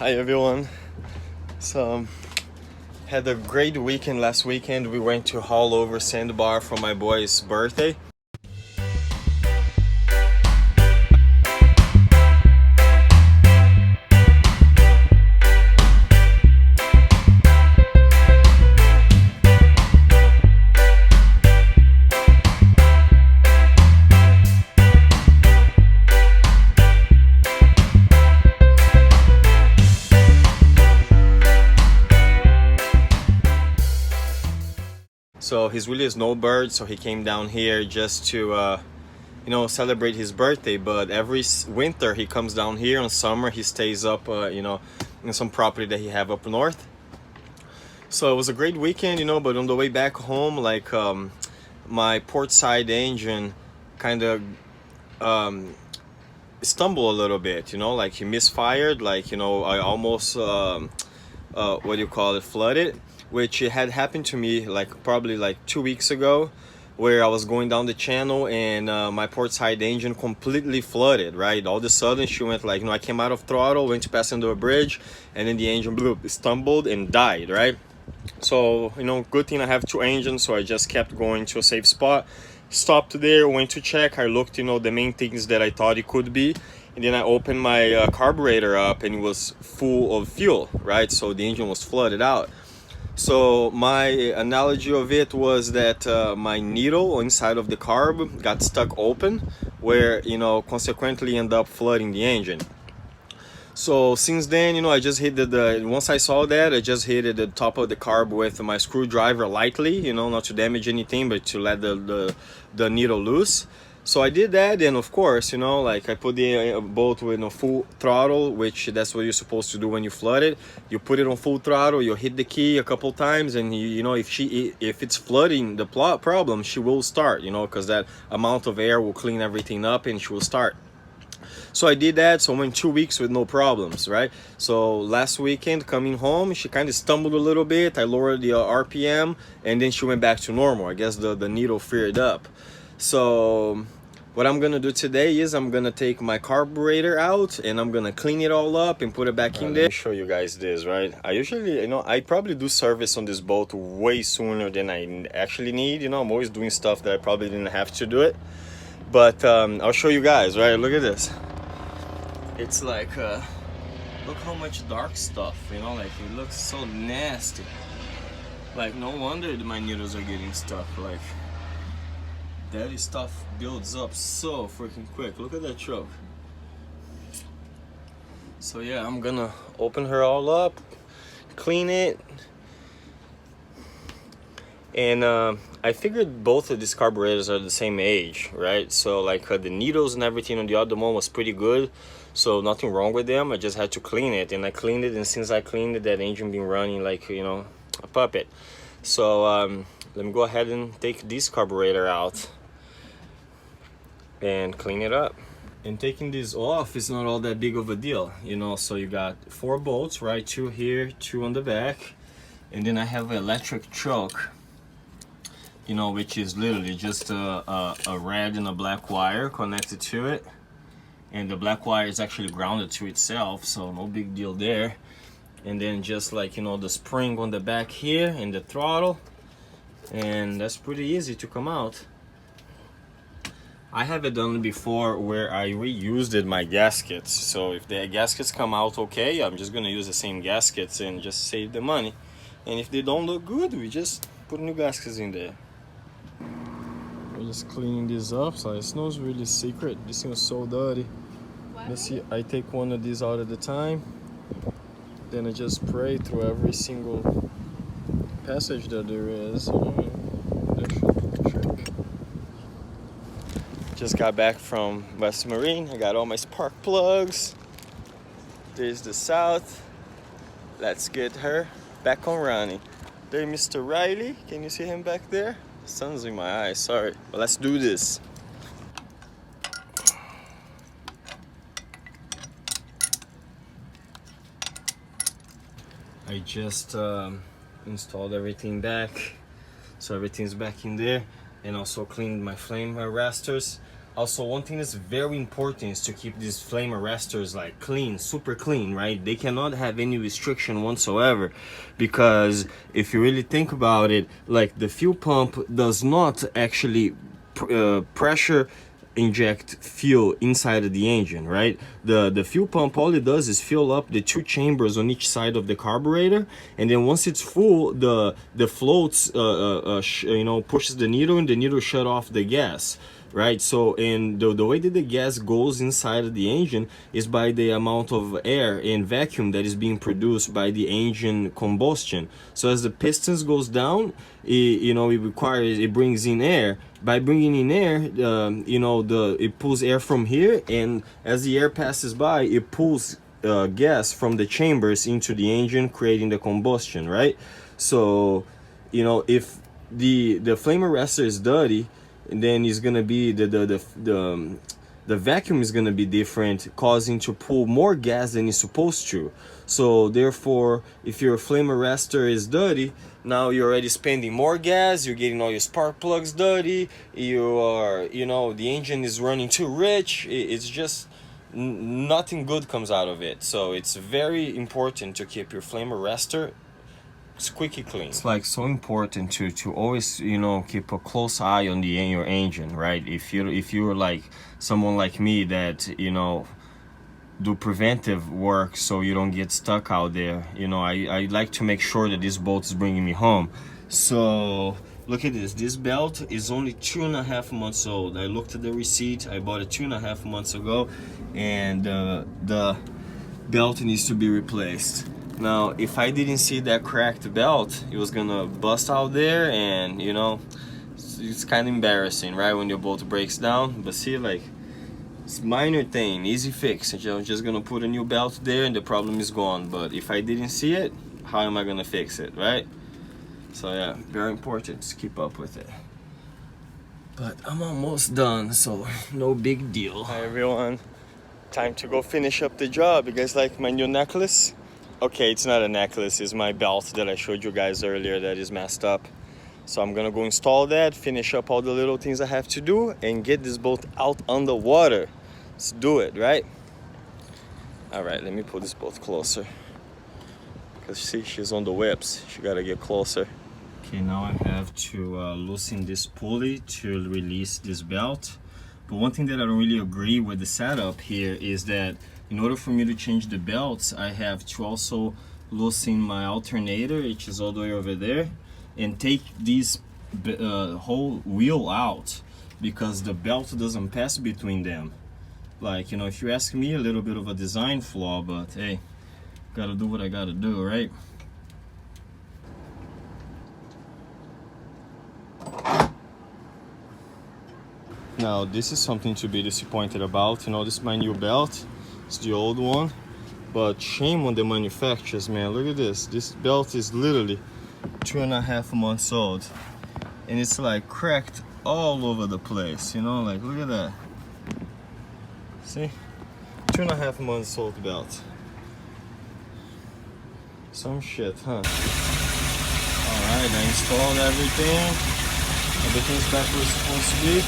Hi everyone. So had a great weekend last weekend. We went to haul over sandbar for my boy's birthday. So he's really a snowbird, so he came down here just to celebrate his birthday. But every winter he comes down here. In summer he stays up in some property that he have up north. So it was a great weekend, but on the way back home, like my port side engine kind of stumbled a little bit, like he misfired, like I almost flooded, which it had happened to me probably 2 weeks ago, where I was going down the channel and my port side engine completely flooded, right? All of a sudden she went I came out of throttle, went to pass under a bridge, and then the engine stumbled and died, right? So good thing I have two engines, so I just kept going to a safe spot, stopped there, went to check. I looked the main things that I thought it could be, and then I opened my carburetor up and it was full of fuel, right? So the engine was flooded out. So my analogy of it was that my needle inside of the carb got stuck open, where consequently end up flooding the engine. So since then, I just hit once I saw that, I just hit the top of the carb with my screwdriver lightly, not to damage anything, but to let the needle loose. So I did that, and of course, I put the boat with full throttle, which that's what you're supposed to do when you flood it. You put it on full throttle, you hit the key a couple times, and if it's flooding the problem, she will start, because that amount of air will clean everything up and she will start. So I did that, so I went 2 weeks with no problems, right? So last weekend coming home, she kind of stumbled a little bit. I lowered the RPM, and then she went back to normal. I guess the needle freed up. So what I'm gonna do today is I'm gonna take my carburetor out and I'm gonna clean it all up and put it back in there. Let me show you guys this, right? I usually, I probably do service on this boat way sooner than I actually need. I'm always doing stuff that I probably didn't have to do it. But I'll show you guys, right? Look at this. It's look how much dark stuff, it looks so nasty. No wonder my needles are getting stuck. That stuff builds up so freaking quick. Look at that choke. So yeah, I'm gonna open her all up, clean it, and I figured both of these carburetors are the same age, right? So the needles and everything on the other one was pretty good, so nothing wrong with them. I just had to clean it, and I cleaned it, and since I cleaned it, that engine been running a puppet. So let me go ahead and take this carburetor out and clean it up. And taking this off is not all that big of a deal, so you got 4 bolts, right? 2 here, 2 on the back, and then I have an electric choke, which is literally just a red and a black wire connected to it, and the black wire is actually grounded to itself, so no big deal there. And then just the spring on the back here and the throttle, and that's pretty easy to come out. I have it done before where I reused my gaskets, so if the gaskets come out okay, I'm just gonna use the same gaskets and just save the money. And if they don't look good, we just put new gaskets in there. We're just cleaning this up, so it smells really secret. This thing is so dirty. Let's see, I take one of these out at a time, then I just spray through every single passage that there is. That should trick. Just got back from West Marine. I got all my spark plugs. There's the south. Let's get her back on running. There, Mr. Riley. Can you see him back there? The sun's in my eyes, sorry. But let's do this. I just installed everything back, so everything's back in there, and also cleaned my flame arresters. Also, one thing that's very important is to keep these flame arresters like clean, super clean, right? They cannot have any restriction whatsoever, because if you really think about it, like the fuel pump does not actually pressure inject fuel inside of the engine, right? The fuel pump, all it does is fill up the 2 chambers on each side of the carburetor, and then once it's full, the floats you know, pushes the needle, and the needle shut off the gas, right? So, and the way that the gas goes inside of the engine is by the amount of air and vacuum that is being produced by the engine combustion. So as the pistons goes down, you know, it brings in air. By bringing in air, you know, it pulls air from here, and as the air passes by, it pulls gas from the chambers into the engine, creating the combustion, right? So, you know, if the flame arrestor is dirty, then it's gonna be the vacuum is gonna be different, causing to pull more gas than it's supposed to. So therefore, if your flame arrestor is dirty, now you're already spending more gas, you're getting all your spark plugs dirty, you are, you know, the engine is running too rich. It's just nothing good comes out of it. So it's very important to keep your flame arrestor squeaky clean. It's like so important to always, you know, keep a close eye on your engine, right? If you're like someone like me that, you know, do preventive work so you don't get stuck out there, you know, I like to make sure that this boat is bringing me home. So look at this belt is only 2.5 months old. I looked at the receipt, I bought it 2.5 months ago, and the belt needs to be replaced. Now, if I didn't see that cracked belt, it was gonna bust out there, and you know, it's kind of embarrassing, right, when your boat breaks down. But see, like, it's minor thing, easy fix. I'm just gonna put a new belt there and the problem is gone. But if I didn't see it, how am I gonna fix it, right? So yeah, very important to keep up with it. But I'm almost done, so no big deal. Hi everyone, time to go finish up the job. You guys like my new necklace? Okay, it's not a necklace, it's my belt that I showed you guys earlier that is messed up. So I'm gonna go install that, finish up all the little things I have to do, and get this boat out on the water. Let's do it, right? All right, let me put this boat closer. Because see, she's on the whips, she gotta get closer. Okay, now I have to loosen this pulley to release this belt. But one thing that I don't really agree with the setup here is that in order for me to change the belts, I have to also loosen my alternator, which is all the way over there, and take this whole wheel out, because the belt doesn't pass between them. Like, you know, if you ask me, a little bit of a design flaw, but hey, gotta do what I gotta do, right? Now, this is something to be disappointed about. You know, this is my new belt. It's the old one, but shame on the manufacturers, man. Look at this. This belt is literally 2.5 months old, and it's like cracked all over the place, you know, like look at that. See, 2.5 months old belt. Some shit, huh? All right, I installed everything. Everything's back where it's supposed to be.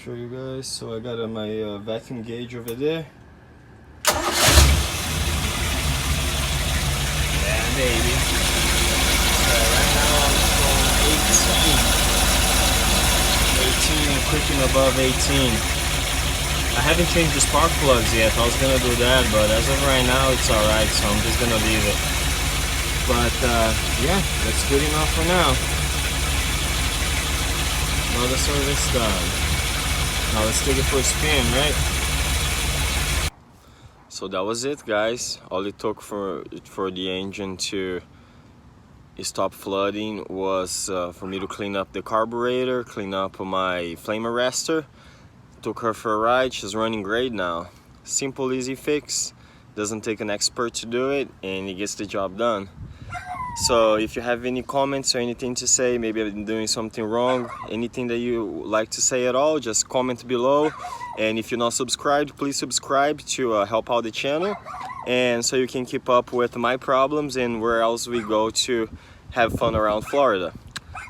Show you guys. So I got my vacuum gauge over there. Yeah, baby. Right now I'm on 18 and clicking above 18. I haven't changed the spark plugs yet. I was gonna do that, but as of right now it's alright, so I'm just gonna leave it. But yeah, that's good enough for now. Another service done. Now let's take it for a spin, right? So that was it, guys. All it took for the engine to stop flooding was for me to clean up the carburetor, clean up my flame arrestor. Took her for a ride. She's running great now. Simple, easy fix. Doesn't take an expert to do it, and it gets the job done. So if you have any comments or anything to say, maybe I've been doing something wrong, anything that you like to say at all, just comment below. And if you're not subscribed, please subscribe to help out the channel, and so you can keep up with my problems and where else we go to have fun around Florida.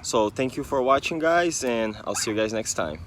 So thank you for watching, guys, and I'll see you guys next time.